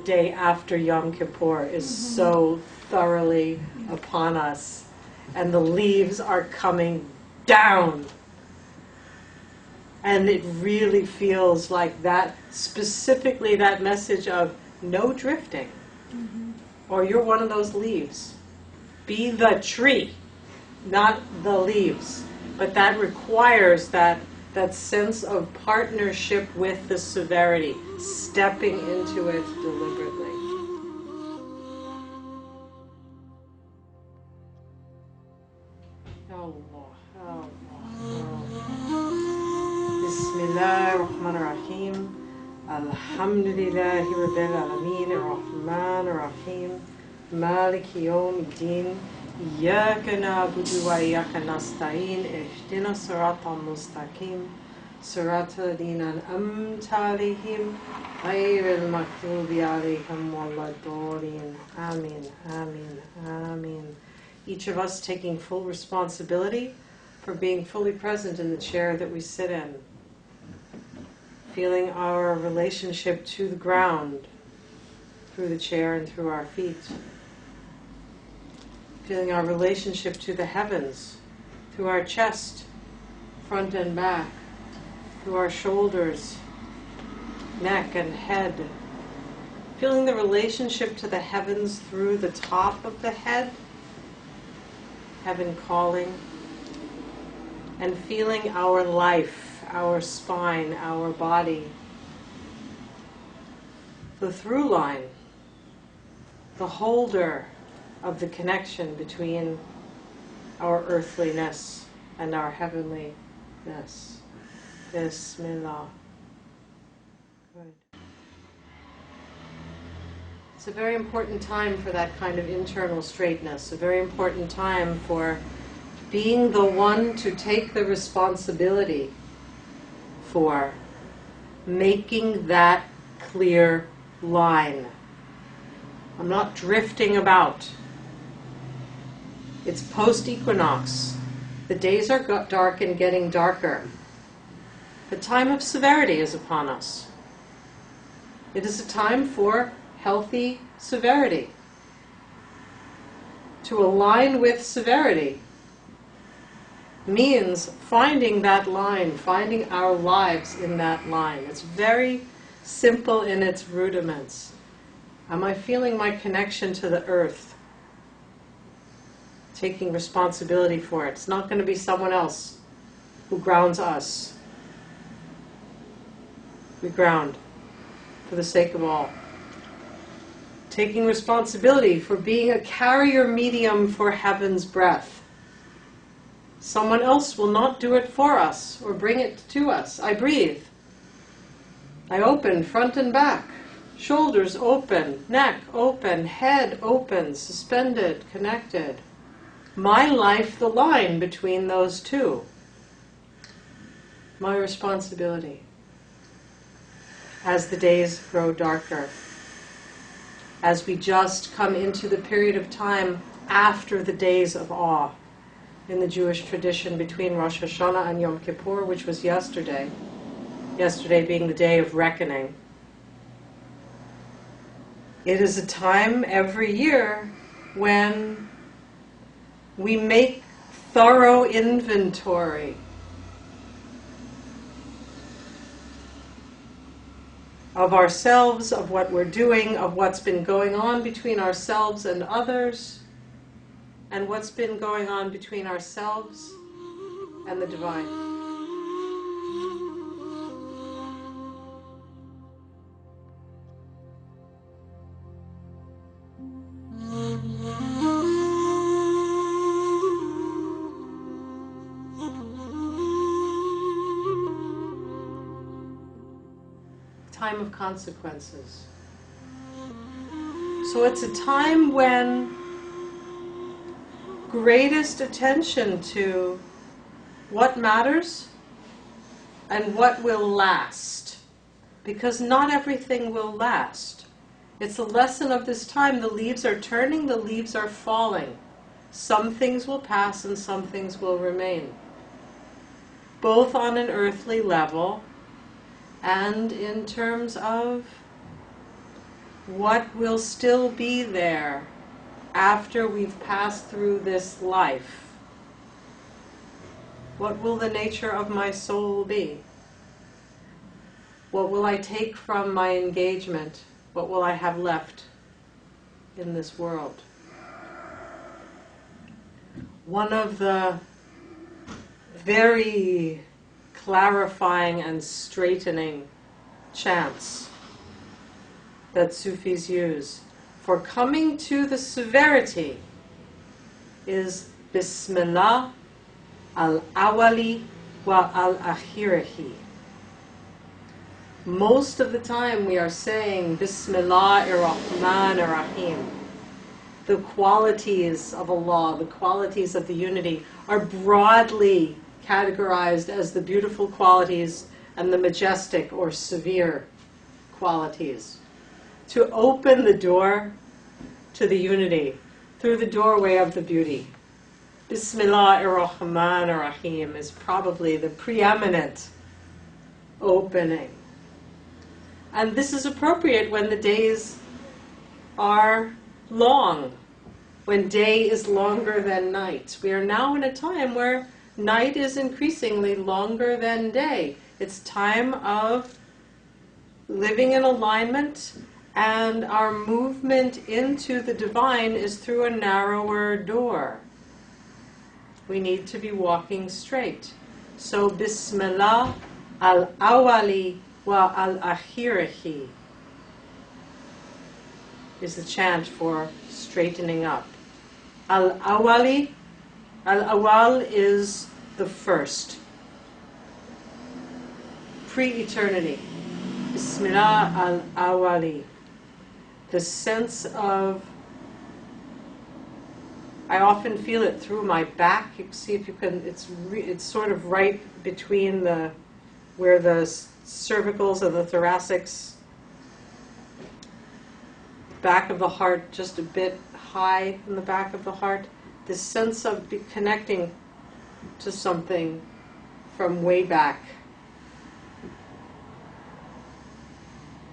day after Yom Kippur is so thoroughly upon us, and the leaves are coming down. And it really feels like that, specifically that message of no drifting. Or you're one of those leaves. Be the tree, not the leaves. But that requires that sense of partnership with the severity, stepping into it deliberately. Allah, Allah, Allah. Bismillah ar-Rahman ar-Rahim. Alhamdulillahi Rabbil Alameen ar-Rahman ar-Rahim. Maliki Yawm Din. إياك نعبد وإياك نستعين اهدنا الصراط المستقيم صراط الذين أنعمت عليهم غير المغضوب عليهم ولا الضالين. Amen, amen, amen. Each of us taking full responsibility for being fully present in the chair that we sit in, feeling our relationship to the ground through the chair and through our feet. Feeling our relationship to the heavens, through our chest, front and back, through our shoulders, neck and head. Feeling the relationship to the heavens through the top of the head, heaven calling. And feeling our life, our spine, our body. The through line, the holder of the connection between our earthliness and our heavenliness. Bismillah. Good. It's a very important time for that kind of internal straightness, a very important time for being the one to take the responsibility for making that clear line. I'm not drifting about. It's post-equinox. The days are dark and getting darker. The time of severity is upon us. It is a time for healthy severity. To align with severity means finding that line, finding our lives in that line. It's very simple in its rudiments. Am I feeling my connection to the earth? Taking responsibility for it. It's not going to be someone else who grounds us. We ground for the sake of all. Taking responsibility for being a carrier medium for heaven's breath. Someone else will not do it for us or bring it to us. I breathe. I open front and back. Shoulders open, neck open, head open, suspended, connected. My life, the line between those two. My responsibility. As the days grow darker, as we just come into the period of time after the days of awe in the Jewish tradition between Rosh Hashanah and Yom Kippur, which was yesterday. Yesterday being the day of reckoning. It is a time every year when we make thorough inventory of ourselves, of what we're doing, of what's been going on between ourselves and others, and what's been going on between ourselves and the divine. Time of consequences. So it's a time when greatest attention to what matters and what will last. Because not everything will last. It's a lesson of this time. The leaves are turning, the leaves are falling. Some things will pass and some things will remain. Both on an earthly level and in terms of what will still be there after we've passed through this life? What will the nature of my soul be? What will I take from my engagement? What will I have left in this world? One of the very clarifying and straightening chants that Sufis use for coming to the severity is Bismillah al-awali wa al-akhirahi. Most of the time we are saying Bismillah ar-Rahman ar-Rahim. The qualities of Allah, the qualities of the unity, are broadly categorized as the beautiful qualities and the majestic or severe qualities. To open the door to the unity through the doorway of the beauty. Bismillah ar-Rahman ar-Rahim is probably the preeminent opening. And this is appropriate when the days are long, when day is longer than night. We are now in a time where night is increasingly longer than day. It's time of living in alignment, and our movement into the divine is through a narrower door. We need to be walking straight. So Bismillah al-awali wa al-akhirahi is the chant for straightening up. Al-awali, al-awal is the first. Pre-eternity. Bismillah al-awali. The sense of, I often feel it through my back. You can see if you can, it's sort of right between where the cervicals and the thoracics, back of the heart, just a bit high in the back of the heart. This sense of connecting to something from way back.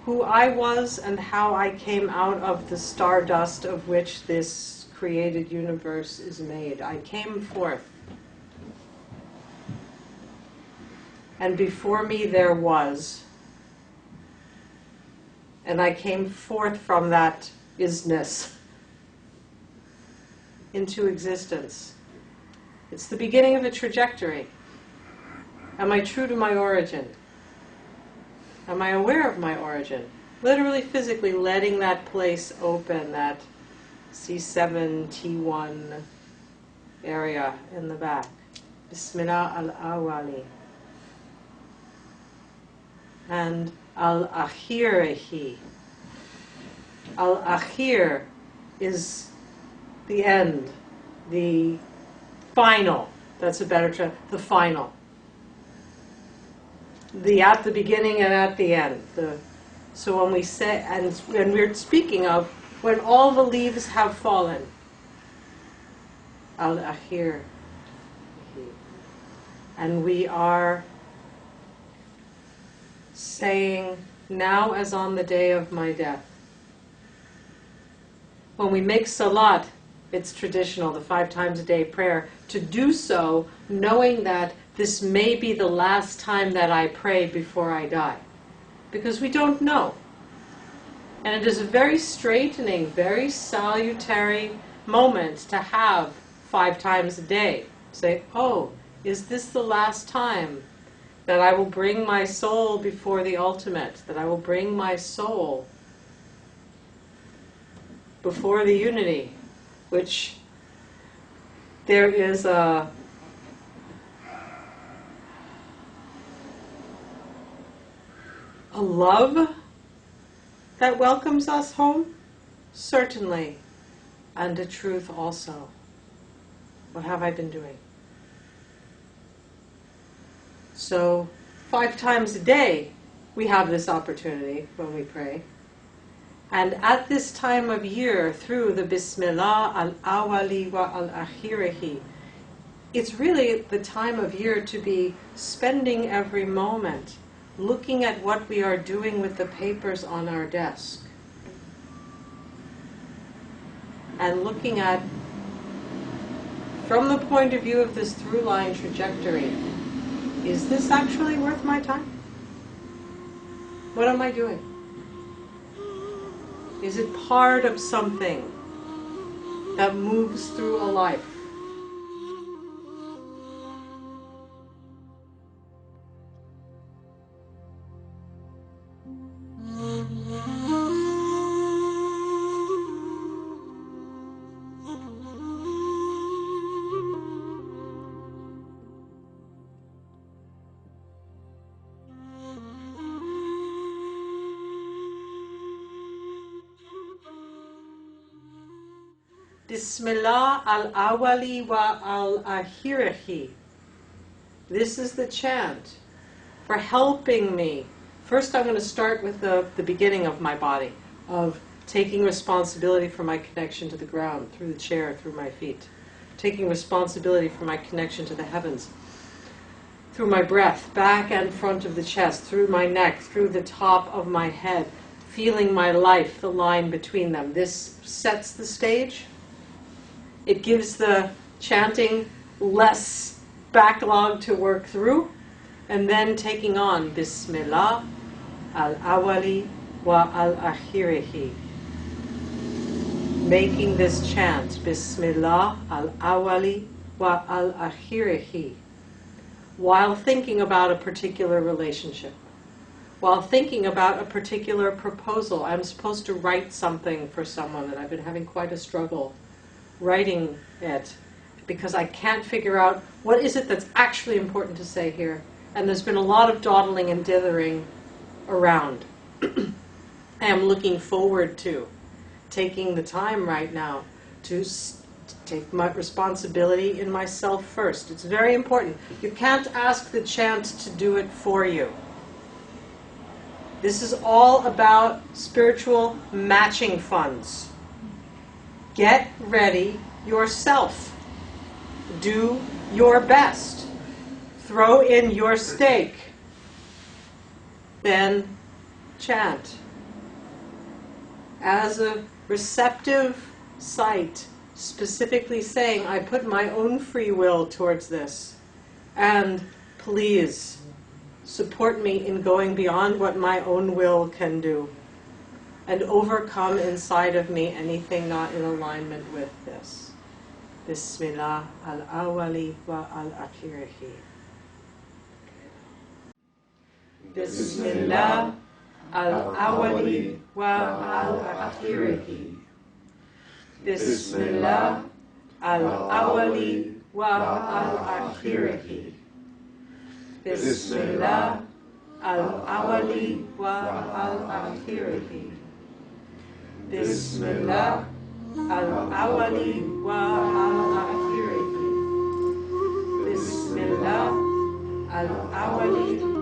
Who I was and how I came out of the stardust of which this created universe is made. I came forth. And before me there was. And I came forth from that isness into existence. It's the beginning of a trajectory. Am I true to my origin? Am I aware of my origin? Literally, physically letting that place open, that C7, T1 area in the back. Bismillah al-awali. And al-akhirahi. Al-akhir is the end, the final. That's a better term, the final. The at the beginning and at the end. So when we say, and we're speaking of when all the leaves have fallen. Al-akhir. And we are saying, now as on the day of my death. When we make salat, it's traditional, the 5 times a day prayer, to do so knowing that this may be the last time that I pray before I die. Because we don't know. And it is a very straightening, very salutary moment to have 5 times a day. Say, oh, is this the last time that I will bring my soul before the ultimate, that I will bring my soul before the unity, which there is a love that welcomes us home? Certainly. And a truth also. What have I been doing? So 5 times a day we have this opportunity when we pray. And at this time of year, through the Bismillah al-awali wa al-akhirahi, it's really the time of year to be spending every moment looking at what we are doing with the papers on our desk. and looking at, from the point of view of this through line trajectory, is this actually worth my time? What am I doing? Is it part of something that moves through a life? Bismillah al-awali wa al-ahirihi. This is the chant for helping me. First I'm going to start with the beginning of my body, of taking responsibility for my connection to the ground, through the chair, through my feet. Taking responsibility for my connection to the heavens. Through my breath, back and front of the chest, through my neck, through the top of my head. Feeling my life, the line between them. This sets the stage. It gives the chanting less backlog to work through, and then taking on Bismillah al-awali wa al-akhirihi. Making this chant, Bismillah al-awali wa al-akhirihi, while thinking about a particular relationship, while thinking about a particular proposal. I'm supposed to write something for someone, and I've been having quite a struggle writing it, because I can't figure out what is it that's actually important to say here. And there's been a lot of dawdling and dithering around. I am looking forward to taking the time right now to take my responsibility in myself first. It's very important. You can't ask the chant to do it for you. This is all about spiritual matching funds. Get ready yourself. Do your best. Throw in your stake. Then chant. As a receptive site, specifically saying, I put my own free will towards this. And please support me in going beyond what my own will can do, and overcome inside of me anything not in alignment with this. Bismillah al-awali wa al-akhirihi. Bismillah al-awali wa al-akhirihi. Bismillah al-awali wa al-akhirihi. Bismillah al-awali wa al-akhirihi. Bismillah al-awali wa al-akhirihi. Bismillah al-awali